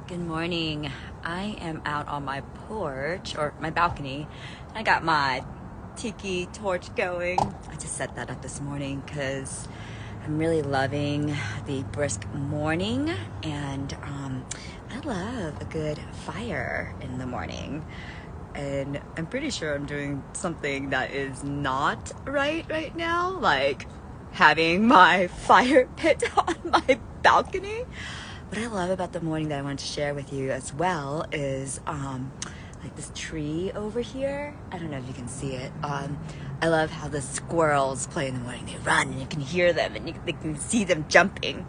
Good morning. I am out on my porch, or my balcony. I got my tiki torch going. I just set that up this morning because I'm really loving the brisk morning, and I love a good fire in the morning. And I'm pretty sure I'm doing something that is not right now, like having my fire pit on my balcony. What I love about the morning that I wanted to share with you as well is like this tree over here. I don't know if you can see it. I love how the squirrels play in the morning. They run and you can hear them and you can see them jumping.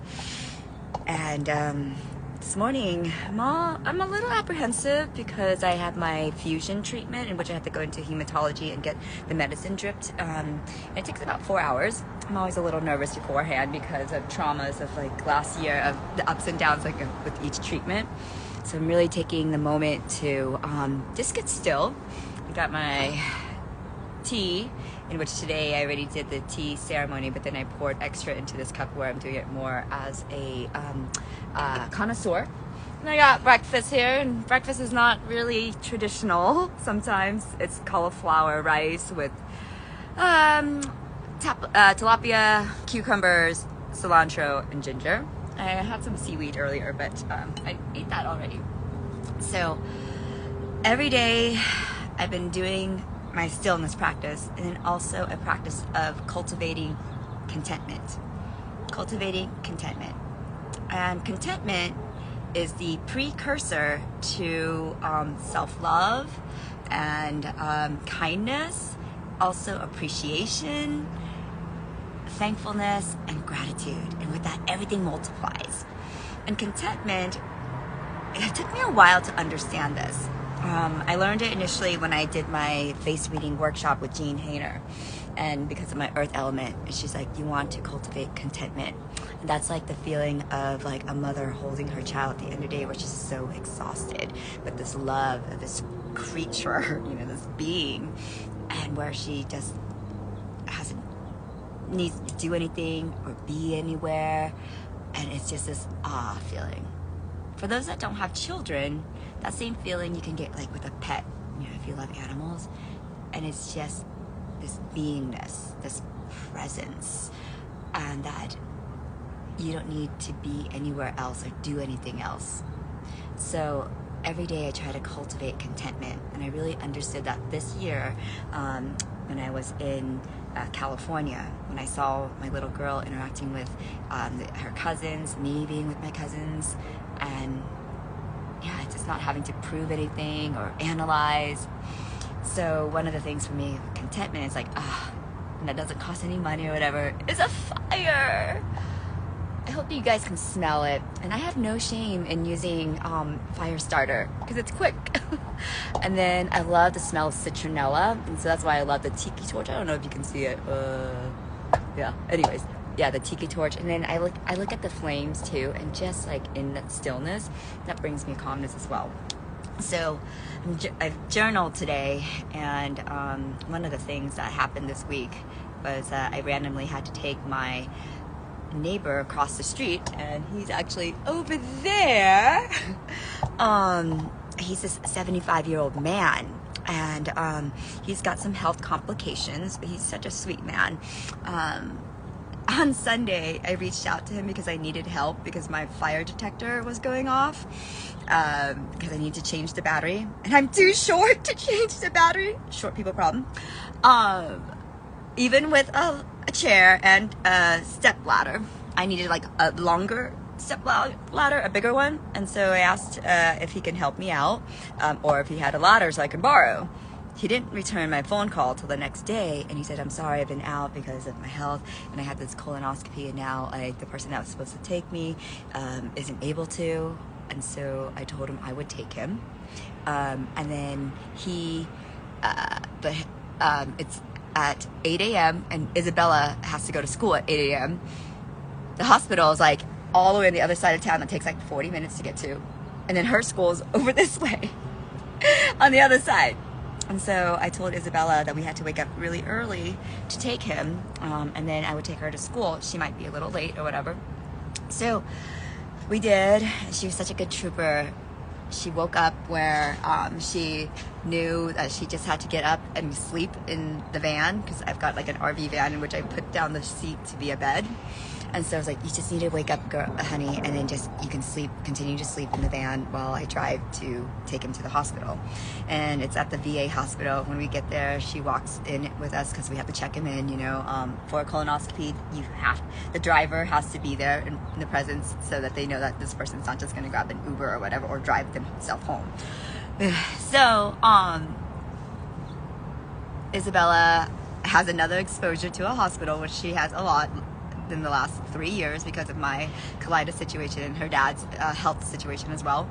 And this morning, I'm a little apprehensive because I have my fusion treatment in which I have to go into hematology and get the medicine dripped. And it takes about 4 hours. I'm always a little nervous beforehand because of traumas of like last year, of the ups and downs like with each treatment. So I'm really taking the moment to just get still. I got my tea, in which today I already did the tea ceremony, but then I poured extra into this cup where I'm doing it more as a connoisseur. And I got breakfast here, and breakfast is not really traditional. Sometimes it's cauliflower rice with tilapia, cucumbers, cilantro, and ginger. I had some seaweed earlier, but I ate that already. So every day I've been doing my stillness practice, and then also a practice of cultivating contentment. Cultivating contentment. And contentment is the precursor to self-love and kindness, also appreciation, thankfulness, and gratitude. And with that, everything multiplies. And contentment, it took me a while to understand this. I learned it initially when I did my face reading workshop with Jean Hainer, and because of my earth element, she's like, you want to cultivate contentment. And that's like the feeling of like a mother holding her child at the end of the day where she's so exhausted, but this love of this creature, this being, and where she just needs to do anything or be anywhere, and it's just this feeling. For those that don't have children, that same feeling you can get like with a pet, if you love animals, and it's just this beingness, this presence, and that you don't need to be anywhere else or do anything else. So every day I try to cultivate contentment, and I really understood that this year when I was in California, when I saw my little girl interacting with her cousins, me being with my cousins, and it's just not having to prove anything or analyze. So one of the things for me, contentment, is like, and that doesn't cost any money or whatever, is a fire. I hope you guys can smell it. And I have no shame in using fire starter because it's quick. And then I love the smell of citronella, and so that's why I love the tiki torch. I don't know if you can see it. Anyways, the tiki torch. And then I look at the flames too, and just like in that stillness, that brings me calmness as well. So I've journaled today, and one of the things that happened this week was I randomly had to take my neighbor across the street, and he's actually over there. He's this 75-year-old man, and he's got some health complications, but he's such a sweet man. On Sunday, I reached out to him because I needed help because my fire detector was going off, because I need to change the battery, and I'm too short to change the battery. Short people problem. Even with a chair and a step ladder, I needed like a longer step ladder, a bigger one. And so I asked if he can help me out, or if he had a ladder so I could borrow. He didn't return my phone call till the next day, and he said, I'm sorry, I've been out because of my health, and I had this colonoscopy, and now the person that was supposed to take me isn't able to. And so I told him I would take him. And then it's at 8 a.m. and Isabella has to go to school at 8 a.m. The hospital is like all the way on the other side of town. That takes like 40 minutes to get to. And then her school is over this way on the other side. And so I told Isabella that we had to wake up really early to take him, and then I would take her to school. She might be a little late or whatever. So We did. She was such a good trooper. She woke up where she knew that she just had to get up and sleep in the van, because I've got like an RV van in which I put down the seat to be a bed. And so I was like, you just need to wake up, girl, honey, and then just, you can sleep, continue to sleep in the van while I drive to take him to the hospital. And it's at the VA hospital. When we get there, she walks in with us because we have to check him in, for a colonoscopy. The driver has to be there in the presence so that they know that this person's not just going to grab an Uber or whatever or drive themselves home. So, Isabella has another exposure to a hospital, which she has a lot in the last 3 years because of my colitis situation and her dad's health situation as well.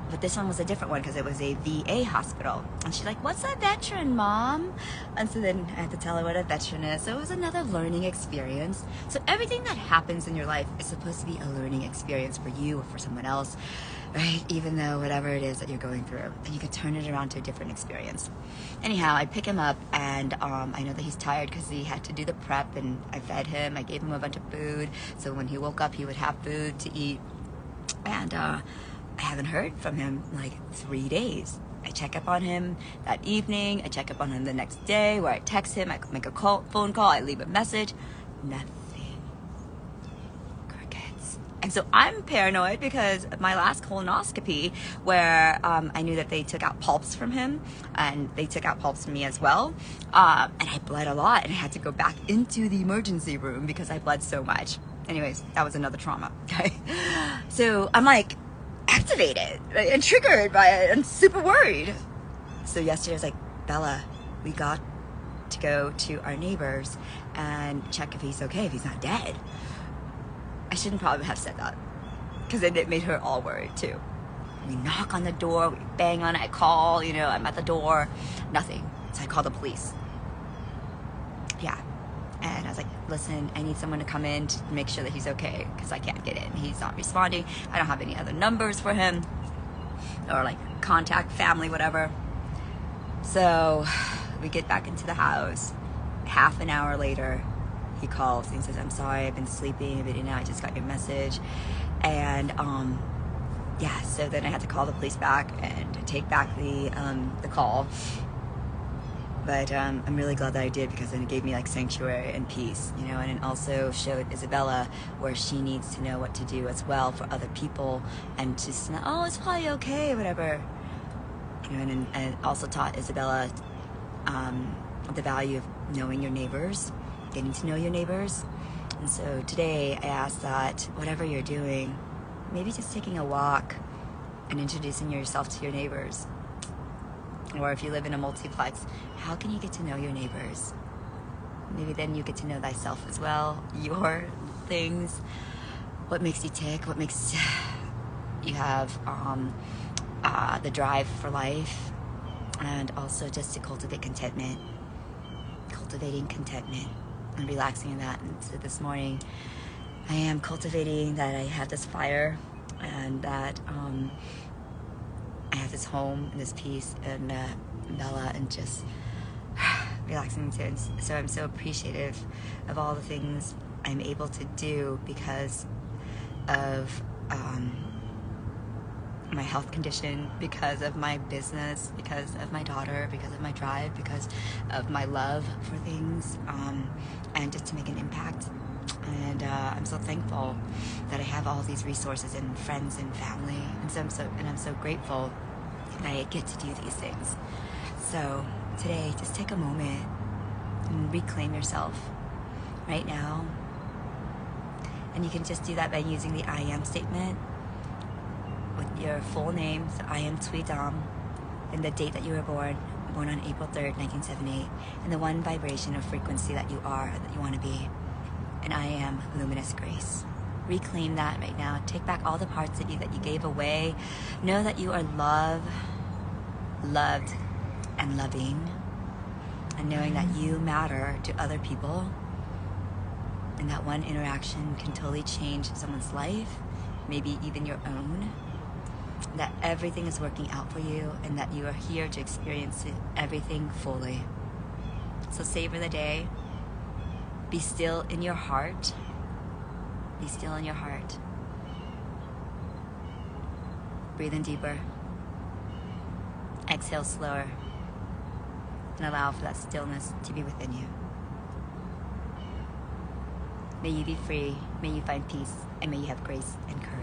But this one was a different one because it was a VA hospital. And she's like, what's a veteran, Mom? And so then I had to tell her what a veteran is. So it was another learning experience. So everything that happens in your life is supposed to be a learning experience for you or for someone else, right? Even though whatever it is that you're going through, and you could turn it around to a different experience. Anyhow, I pick him up, and I know that he's tired because he had to do the prep, and I fed him. I gave him a bunch of food, so when he woke up, he would have food to eat. And I haven't heard from him in like 3 days. I check up on him that evening. I check up on him the next day, where I text him, I make a phone call, I leave a message. Nothing. And so I'm paranoid because of my last colonoscopy, where I knew that they took out polyps from him, and they took out polyps from me as well. And I bled a lot, and I had to go back into the emergency room because I bled so much. Anyways, that was another trauma, okay? So I'm like activated, right, and triggered by it and super worried. So yesterday I was like, Bella, we got to go to our neighbors and check if he's okay, if he's not dead. I shouldn't probably have said that, because then it made her all worried too. We knock on the door, we bang on it, I call, I'm at the door, nothing. So I call the police. Yeah. And I was like, listen, I need someone to come in to make sure that he's okay, because I can't get in. He's not responding. I don't have any other numbers for him, or like contact family, whatever. So we get back into the house. Half an hour later, he calls and he says, I'm sorry, I've been sleeping, but I just got your message. And yeah, so then I had to call the police back and take back the call. But I'm really glad that I did, because then it gave me like sanctuary and peace, and it also showed Isabella where she needs to know what to do as well for other people, and just know, oh, it's probably okay, whatever. And it also taught Isabella the value of knowing your neighbors, getting to know your neighbors. And so today I asked that whatever you're doing, maybe just taking a walk and introducing yourself to your neighbors. Or if you live in a multiplex, how can you get to know your neighbors? Maybe then you get to know thyself as well, your things, what makes you tick, what makes you have the drive for life, and also just to cultivate contentment, cultivating contentment and relaxing in that. And so this morning I am cultivating that I have this fire, and that I have this home and this peace and Bella, and just relaxing too. And so I'm so appreciative of all the things I'm able to do because of my health condition, because of my business, because of my daughter, because of my drive, because of my love for things, and just to make an impact. And I'm so thankful that I have all these resources and friends and family, and so I'm so grateful that I get to do these things. So today, just take a moment and reclaim yourself right now. And you can just do that by using the I am statement with your full name. So I am Thuy Dam, and the date that you were born on April 3rd, 1978, and the one vibration or frequency that you are, that you want to be. And I am luminous grace. Reclaim that right now. Take back all the parts of you that you gave away. Know that you are loved and loving, and knowing that you matter to other people, and that one interaction can totally change someone's life, maybe even your own. That everything is working out for you, and that you are here to experience everything fully. So savor the day. Be still in your heart. Be still in your heart. Breathe in deeper. Exhale slower. And allow for that stillness to be within you. May you be free, may you find peace, and may you have grace and courage.